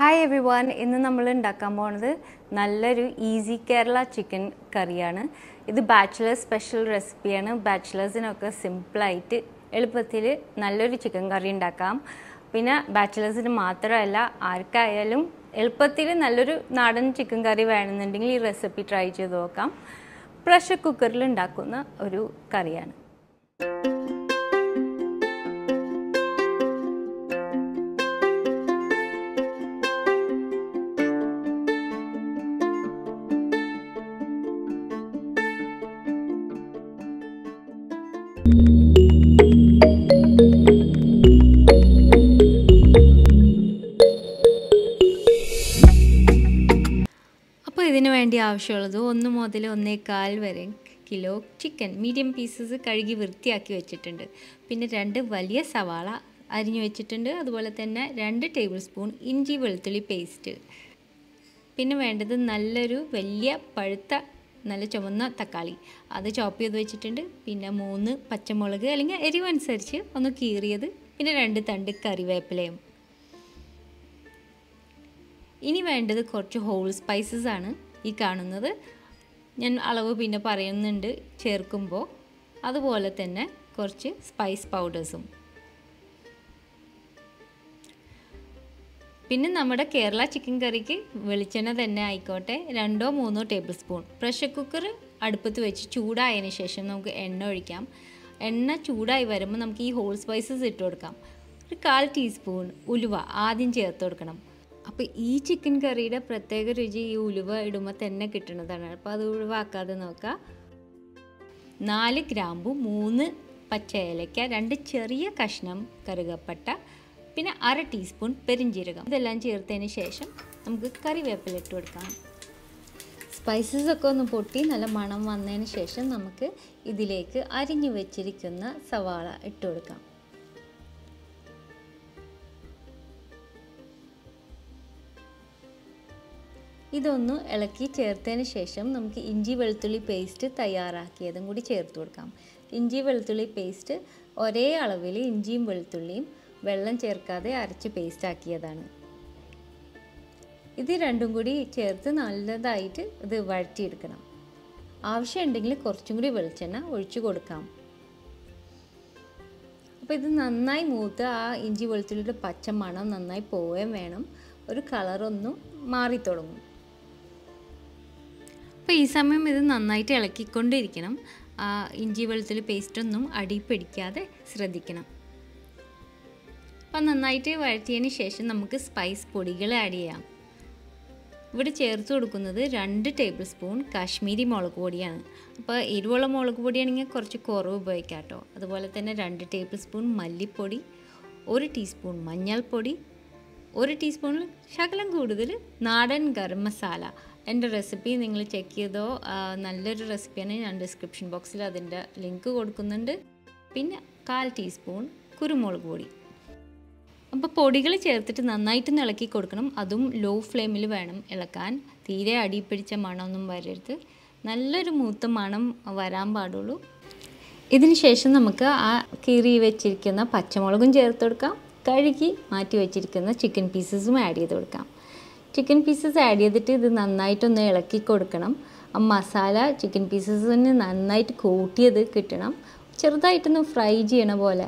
Hi everyone, ഇന്ന് നമ്മൾ ഉണ്ടാക്കാൻ പോകുന്നത് നല്ലൊരു ഈസി കേരള ചിക്കൻ കറിയാണ്. ഇത് ബാച്ചിലർ സ്പെഷ്യൽ റെസിപ്പിയാണ്. ബാച്ചിലേഴ്സിനൊക്കെ സിമ്പിളായിട്ട് എളുപ്പത്തിൽ നല്ലൊരു ചിക്കൻ കറി ഉണ്ടാക്കാം. പിന്നെ ബാച്ചിലേഴ്സിന് മാത്രമല്ല ആർക്കായാലും എളുപ്പത്തിൽ നല്ലൊരു നാടൻ ചിക്കൻ കറി വേണമെന്നുണ്ടെങ്കിൽ ഈ റെസിപ്പി ട്രൈ ചെയ്ത് നോക്കാം. പ്രഷർ കുക്കറിൽ ഉണ്ടാക്കുന്ന ഒരു കറിയാണ്. അപ്പോൾ ഇതിനു വേണ്ടി ആവശ്യമുള്ളത് 1 മുതൽ 1.25 വരെ കിലോ ചിക്കൻ മീഡിയം പീസസ് കഴുകി വൃത്തിയാക്കി വെച്ചിട്ടുണ്ട്. പിന്നെ 2 വലിയ സവാള അരിഞ്ഞു വെച്ചിട്ടുണ്ട്. അതുപോലെ തന്നെ 2 ടേബിൾ സ്പൂൺ ഇഞ്ചി വെളുത്തുള്ളി പേസ്റ്റ്. പിന്നെ വേണ്ടത് നല്ലൊരു വലിയ പഴുത്ത നല്ല ചുവന്ന തക്കാളി, അത് ചോപ്പ് ചെയ്ത് വെച്ചിട്ടുണ്ട്. പിന്നെ 3 പച്ചമുളക് അല്ലെങ്കിൽ എരിവനുസരിച്ച് ഒന്ന് കീറിയത്. പിന്നെ 2 തണ്ട് കറിവേപ്പിലയും. ഇനി വേണ്ടത് കുറച്ച് ഹോൾ സ്പൈസസ് ആണ് ഈ കാണുന്നത്. ഞാൻ അളവ് പിന്നെ പറയുന്നുണ്ട് ചേർക്കുമ്പോൾ. അതുപോലെ തന്നെ കുറച്ച് സ്പൈസ് പൗഡേഴ്സും. പിന്നെ നമ്മുടെ കേരള ചിക്കൻ കറിക്ക് വെളിച്ചെണ്ണ തന്നെ ആയിക്കോട്ടെ 2-3 ടേബിൾ സ്പൂൺ. പ്രഷർ കുക്കർ അടുപ്പത്ത് വെച്ച് ചൂടായതിന് ശേഷം നമുക്ക് എണ്ണ ഒഴിക്കാം. എണ്ണ ചൂടായി വരുമ്പോൾ നമുക്ക് ഈ ഹോൾ സ്പൈസസ് ഇട്ട് കൊടുക്കാം. ഒരു 1/4 ടീസ്പൂൺ ഉലുവ ആദ്യം ചേർത്ത് കൊടുക്കണം. അപ്പോൾ ഈ ചിക്കൻ കറിയുടെ പ്രത്യേക രുചി ഈ ഉലുവ ഇടുമ്പോൾ തന്നെ കിട്ടുന്നതാണ്. അപ്പോൾ അത് ഒഴിവാക്കാതെ നോക്കുക. 4 ഗ്രാമ്പു, 3 പച്ച ഏലക്ക, 2 ചെറിയ കഷ്ണം കറുകപ്പട്ട, പിന്നെ 1/2 ടീസ്പൂൺ പെരിഞ്ജീരകം. ഇതെല്ലാം ചേർത്തതിന് ശേഷം നമുക്ക് കറിവേപ്പില ഇട്ട് കൊടുക്കാം. സ്പൈസസ് ഒക്കെ ഒന്ന് പൊട്ടി നല്ല മണം വന്നതിന് ശേഷം നമുക്ക് ഇതിലേക്ക് അരിഞ്ഞു വെച്ചിരിക്കുന്ന സവാള ഇട്ട് കൊടുക്കാം. ഇതൊന്ന് ഇളക്കി ചേർത്തതിന് ശേഷം നമുക്ക് ഇഞ്ചി വെളുത്തുള്ളി പേസ്റ്റ് തയ്യാറാക്കിയതും കൂടി ചേർത്ത് കൊടുക്കാം. ഇഞ്ചി വെളുത്തുള്ളി പേസ്റ്റ് ഒരേ അളവിൽ ഇഞ്ചിയും വെളുത്തുള്ളിയും വെള്ളം ചേർക്കാതെ അരച്ച് പേസ്റ്റ് ആക്കിയതാണ്. ഇത് രണ്ടും കൂടി ചേർത്ത് നല്ലതായിട്ട് ഇത് വഴറ്റിയെടുക്കണം. ആവശ്യമുണ്ടെങ്കിൽ കുറച്ചും കൂടി വെളിച്ചെണ്ണ ഒഴിച്ചു കൊടുക്കാം. അപ്പോൾ ഇത് നന്നായി മൂത്ത് ആ ഇഞ്ചി വെളുത്തുള്ളിയുടെ പച്ച മണം നന്നായി പോവുകയും വേണം. ഒരു കളറൊന്നും മാറി തുടങ്ങും. അപ്പോൾ ഈ സമയം ഇത് നന്നായിട്ട് ഇളക്കിക്കൊണ്ടിരിക്കണം. ഇഞ്ചി വെളുത്തുള്ളി പേസ്റ്റൊന്നും അടി പിടിക്കാതെ ശ്രദ്ധിക്കണം. അപ്പോൾ നന്നായിട്ട് വഴറ്റിയതിന് ശേഷം നമുക്ക് സ്പൈസ് പൊടികൾ ആഡ് ചെയ്യാം. ഇവിടെ ചേർത്ത് കൊടുക്കുന്നത് 2 ടേബിൾ സ്പൂൺ കാശ്മീരി മുളക് പൊടിയാണ്. അപ്പോൾ എരിവുള്ള മുളക് പൊടിയാണെങ്കിൽ കുറച്ച് കുറവ് ഉപയോഗിക്കാം കേട്ടോ. അതുപോലെ തന്നെ 2 ടേബിൾ സ്പൂൺ മല്ലിപ്പൊടി, 1 ടീസ്പൂൺ മഞ്ഞൾപ്പൊടി, 1 ടീസ്പൂണിൽ ശകലം കൂടുതൽ നാടൻ ഗരം മസാല. എൻ്റെ റെസിപ്പി നിങ്ങൾ ചെക്ക് ചെയ്തോ, നല്ലൊരു റെസിപ്പിയാണ്. ഞാൻ ഡിസ്ക്രിപ്ഷൻ ബോക്സിൽ അതിൻ്റെ ലിങ്ക് കൊടുക്കുന്നുണ്ട്. പിന്നെ 1/4 ടീസ്പൂൺ കുരുമുളക് പൊടി. അപ്പോൾ പൊടികൾ ചേർത്തിട്ട് നന്നായിട്ട് ഇളക്കി കൊടുക്കണം. അതും ലോ ഫ്ലെയിമിൽ വേണം ഇളക്കാൻ. തീരെ അടി പിടിച്ച മണമൊന്നും വരരുത്. നല്ലൊരു മൂത്ത മണം വരാൻ പാടുള്ളൂ. ഇതിന് ശേഷം നമുക്ക് ആ കീറി വെച്ചിരിക്കുന്ന പച്ചമുളകും ചേർത്ത് കൊടുക്കാം. കഴുകി മാറ്റി വെച്ചിരിക്കുന്ന ചിക്കൻ പീസസും ആഡ് ചെയ്ത് കൊടുക്കാം. ചിക്കൻ പീസസ് ആഡ് ചെയ്തിട്ട് ഇത് നന്നായിട്ടൊന്ന് ഇളക്കി കൊടുക്കണം. ആ മസാല ചിക്കൻ പീസസിന് നന്നായിട്ട് കൂട്ടിയത് കിട്ടണം. ചെറുതായിട്ടൊന്ന് ഫ്രൈ ചെയ്യണ പോലെ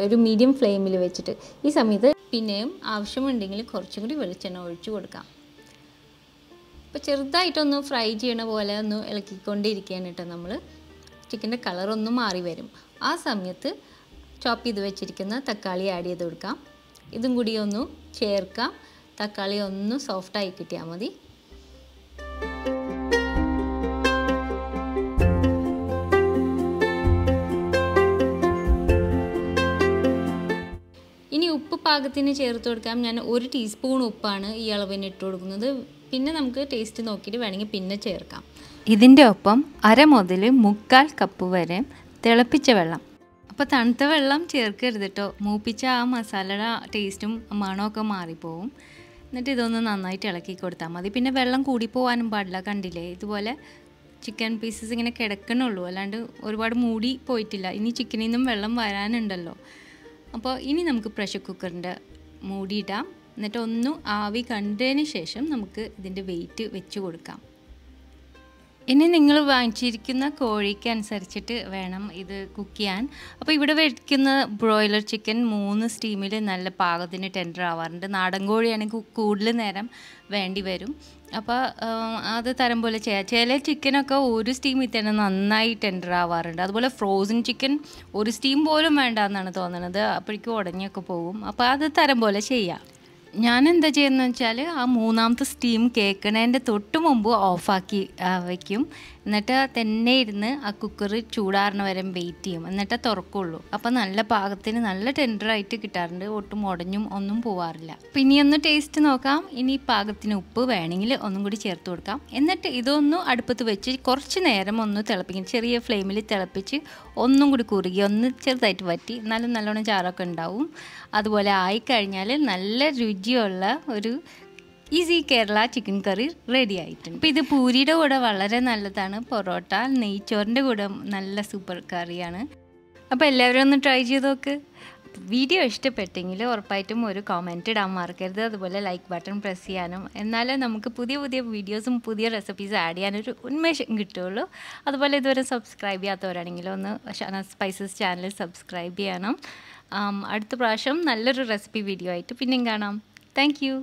ഒരു മീഡിയം ഫ്ലെയിമിൽ വെച്ചിട്ട്. ഈ സമയത്ത് പിന്നെയും ആവശ്യമുണ്ടെങ്കിൽ കുറച്ചും കൂടി വെളിച്ചെണ്ണ ഒഴിച്ചു കൊടുക്കാം. അപ്പോൾ ചെറുതായിട്ടൊന്ന് ഫ്രൈ ചെയ്യണ പോലെ ഒന്ന് ഇളക്കിക്കൊണ്ടിരിക്കുകയാണ് കേട്ടോ നമ്മൾ. ചിക്കൻ്റെ കളറൊന്ന് മാറി വരും. ആ സമയത്ത് ചോപ്പ് ചെയ്ത് വെച്ചിരിക്കുന്ന തക്കാളി ആഡ് ചെയ്ത് കൊടുക്കാം. ഇതും കൂടി ഒന്ന് ചേർക്കാം. തക്കാളി ഒന്ന് സോഫ്റ്റായി കിട്ടിയാൽ മതി. ഇനി ഉപ്പ് പാകത്തിന് ചേർത്ത് കൊടുക്കാം. ഞാൻ 1 ടീസ്പൂൺ ഉപ്പാണ് ഈ അളവിന് ഇട്ട് കൊടുക്കുന്നത്. പിന്നെ നമുക്ക് ടേസ്റ്റ് നോക്കിയിട്ട് വേണമെങ്കിൽ പിന്നെ ചേർക്കാം. ഇതിൻ്റെ ഒപ്പം 1/2 മുതൽ 3/4 കപ്പ് വരെ തിളപ്പിച്ച വെള്ളം. അപ്പോൾ തണുത്ത വെള്ളം ചേർക്കരുത് കേട്ടോ. മൂപ്പിച്ച ആ മസാലയുടെ ടേസ്റ്റും മണമൊക്കെ മാറിപ്പോവും. എന്നിട്ട് ഇതൊന്ന് നന്നായിട്ട് ഇളക്കി കൊടുത്താൽ മതി. പിന്നെ വെള്ളം കൂടി പോകാനും പാടില്ല. കണ്ടില്ലേ, ഇതുപോലെ ചിക്കൻ പീസസ് ഇങ്ങനെ കിടക്കണുള്ളൂ, അല്ലാണ്ട് ഒരുപാട് മൂടി പോയിട്ടില്ല. ഇനി ചിക്കനിൽ നിന്നും വെള്ളം വരാനുണ്ടല്ലോ. അപ്പോൾ ഇനി നമുക്ക് പ്രഷർ കുക്കറിൻ്റെ മൂടിയിടാം. എന്നിട്ട് ഒന്നും ആവി കണ്ടതിന് ശേഷം നമുക്ക് ഇതിൻ്റെ വെയിറ്റ് വെച്ച് കൊടുക്കാം. ഇനി നിങ്ങൾ വാങ്ങിച്ചിരിക്കുന്ന കോഴിക്ക് അനുസരിച്ചിട്ട് വേണം ഇത് കുക്ക് ചെയ്യാൻ. അപ്പോൾ ഇവിടെ വയ്ക്കുന്ന ബ്രോയിലർ ചിക്കൻ 3 സ്റ്റീമിൽ നല്ല പാകത്തിന് ടെൻഡർ ആവാറുണ്ട്. നാടൻ കോഴിയാണെങ്കിൽ കൂടുതൽ നേരം വേണ്ടി വരും. അപ്പോൾ അത് തരം പോലെ ചെയ്യാം. ചില ചിക്കനൊക്കെ ഒരു സ്റ്റീമിൽ തന്നെ നന്നായി ടെൻഡർ ആവാറുണ്ട്. അതുപോലെ ഫ്രോസൺ ചിക്കൻ ഒരു സ്റ്റീം പോലും വേണ്ട എന്നാണ് തോന്നുന്നത്, അപ്പോഴേക്കും ഉടഞ്ഞൊക്കെ പോകും. അപ്പോൾ അത് തരം പോലെ ചെയ്യാം. ഞാൻ എന്താ ചെയ്യുന്നത് വെച്ചാൽ ആ 3ാമത്തെ സ്റ്റീം കേൾക്കണതിൻ്റെ തൊട്ട് മുമ്പ് ഓഫാക്കി വയ്ക്കും. എന്നിട്ട് തന്നെ ഇരുന്ന് ആ കുക്കർ ചൂടാറണ വരെ വെയിറ്റ് ചെയ്യും. എന്നിട്ട് തുറക്കുള്ളൂ. അപ്പോൾ നല്ല പാകത്തിന് നല്ല ടെൻഡറായിട്ട് കിട്ടാറുണ്ട്. ഒട്ടും ഉടഞ്ഞും ഒന്നും പോവാറില്ല. അപ്പോൾ ഇനിയൊന്ന് ടേസ്റ്റ് നോക്കാം. ഇനി പാകത്തിന് ഉപ്പ് വേണമെങ്കിൽ ഒന്നും കൂടി ചേർത്ത് കൊടുക്കാം. എന്നിട്ട് ഇതൊന്ന് അടുപ്പത്ത് വെച്ച് കുറച്ച് നേരം ഒന്ന് തിളപ്പിക്കും. ചെറിയ ഫ്ലെയിമിൽ തിളപ്പിച്ച് ഒന്നും കൂടി കുറുകി ഒന്ന് ചെറുതായിട്ട് വറ്റി എന്നാലും നല്ലോണം ചാറൊക്കെ ഉണ്ടാവും. അതുപോലെ ആയിക്കഴിഞ്ഞാൽ നല്ല രുചിയുള്ള ഒരു ഈസി കേരള ചിക്കൻ കറി റെഡി ആയിട്ടുണ്ട്. അപ്പോൾ ഇത് പൂരിയുടെ കൂടെ വളരെ നല്ലതാണ്. പൊറോട്ട, നെയ്ച്ചോറിൻ്റെ കൂടെ നല്ല സൂപ്പർ കറിയാണ്. അപ്പോൾ എല്ലാവരും ഒന്ന് ട്രൈ ചെയ്ത് നോക്ക്. വീഡിയോ ഇഷ്ടപ്പെട്ടെങ്കിൽ ഉറപ്പായിട്ടും ഒരു കമൻറ്റ് ഇടാൻ മറക്കരുത്. അതുപോലെ ലൈക്ക് ബട്ടൺ പ്രസ് ചെയ്യാനും. എന്നാലേ നമുക്ക് പുതിയ പുതിയ വീഡിയോസും പുതിയ റെസിപ്പീസ് ആഡ് ചെയ്യാനൊരു ഉന്മേഷം കിട്ടുകയുള്ളൂ. അതുപോലെ ഇതുവരെ സബ്സ്ക്രൈബ് ചെയ്യാത്തവരാണെങ്കിൽ ഒന്ന് ഷാനാസ് സ്പൈസസ് ചാനൽ സബ്സ്ക്രൈബ് ചെയ്യണം. അടുത്ത പ്രാവശ്യം നല്ലൊരു റെസിപ്പി വീഡിയോ ആയിട്ട് പിന്നെയും കാണാം. Thank you.